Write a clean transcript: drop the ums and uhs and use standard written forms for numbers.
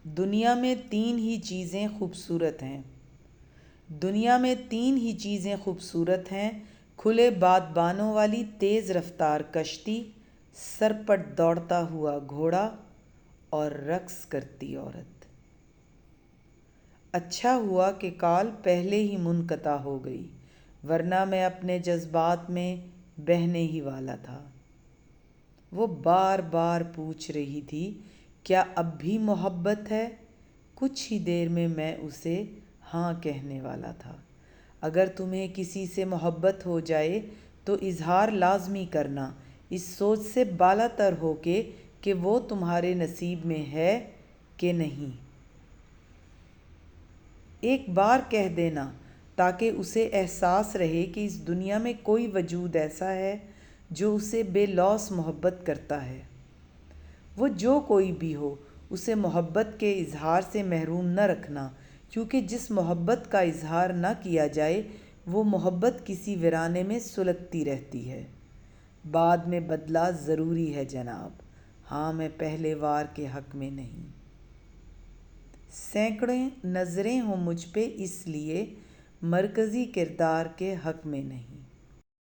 دنیا میں تین ہی چیزیں خوبصورت ہیں۔ دنیا میں تین ہی چیزیں خوبصورت ہیں: کھلے بادبانوں والی تیز رفتار کشتی، سر پر دوڑتا ہوا گھوڑا اور رقص کرتی عورت۔ اچھا ہوا کہ کال پہلے ہی منقطع ہو گئی، ورنہ میں اپنے جذبات میں بہنے ہی والا تھا۔ وہ بار بار پوچھ رہی تھی، کیا اب بھی محبت ہے؟ کچھ ہی دیر میں اسے ہاں کہنے والا تھا۔ اگر تمہیں کسی سے محبت ہو جائے تو اظہار لازمی کرنا، اس سوچ سے بالا تر ہو کے کہ وہ تمہارے نصیب میں ہے کہ نہیں۔ ایک بار کہہ دینا تاکہ اسے احساس رہے کہ اس دنیا میں کوئی وجود ایسا ہے جو اسے بے لوث محبت کرتا ہے۔ وہ جو کوئی بھی ہو، اسے محبت کے اظہار سے محروم نہ رکھنا، کیونکہ جس محبت کا اظہار نہ کیا جائے وہ محبت کسی ویرانے میں سلگتی رہتی ہے۔ بعد میں بدلہ ضروری ہے جناب، ہاں میں پہلے وار کے حق میں نہیں۔ سینکڑیں نظریں ہوں مجھ پہ، اس لیے مرکزی کردار کے حق میں نہیں۔